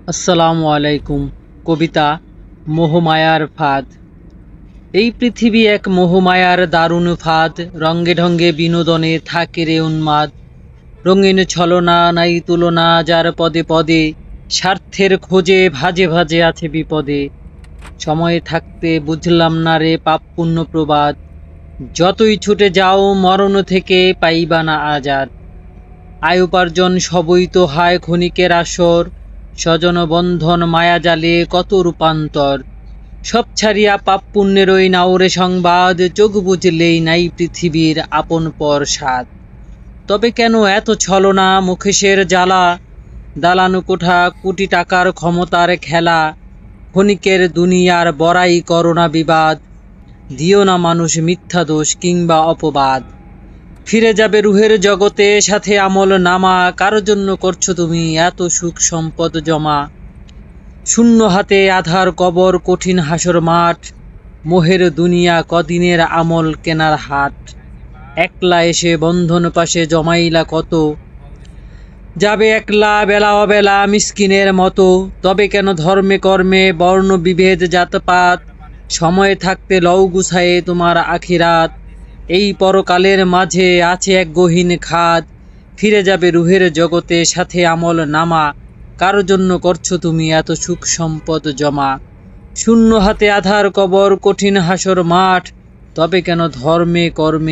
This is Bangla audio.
আসসালামু আলাইকুম। কবিতা মোহমায়ার ফাঁদ। এই পৃথিবী এক মোহমায়ার দারুণ ফাঁদ, রঙ্গে ঢঙ্গে বিনোদনে থাকে রে উন্মাদ। রঙিন ছলনা নাই তুলনা, যার পদে পদে স্বার্থের খোঁজে ভাজে ভাজে আছে বিপদে। সময়ে থাকতে বুঝলাম না রে পাপ পুণ্য প্রবাদ, যতই ছুটে যাও মরণ থেকে পাইবা না আজাদ। আয় উপার্জন সবই তো হায় ক্ষণিকের আসর, স্বজন বন্ধন মায়াজালে কত রূপান্তর। সব ছাড়িয়া পাপ পুণ্যের ওই নাওরে সংবাদ, চোখ বুঝলেই নাই পৃথিবীর আপন পর স্বাদ। তবে কেন এত ছলনা মুখেশের জ্বালা, দালান কোঠা কোটি টাকার ক্ষমতার খেলা। ক্ষণিকের দুনিয়ার বড়াই করোনা বিবাদ, দিও না মানুষ মিথ্যা দোষ কিংবা অপবাদ। ফিরে যাবে রুহের জগতে সাথে আমল নামা, কারো জন্য করছো তুমি এত সুখ সম্পদ জমা। শূন্য হাতে আধার কবর কঠিন হাসর মাঠ, মোহের দুনিয়া কদিনের আমল কেনার হাট। একলা এসে বন্ধন পাশে জমাইলা কত, যাবে একলা বেলা অবেলা মিসকিনের মতো। তবে কেন ধর্মে কর্মে বর্ণ বিভেদ জাতপাত, সময় থাকতে লও গুছায়ে তোমার আখিরাত। এই পরকালের মাঝে আছে এক গহীন খাদ, ফিরে যাবে রুহের জগতে সাথে আমল নামা। কারো জন্য করছো তুমি এত সুখ সম্পদ জমা। শূন্য হাতে আধার কবর কঠিন হাসর মাঠ, তবে কেন ধর্মে কর্মে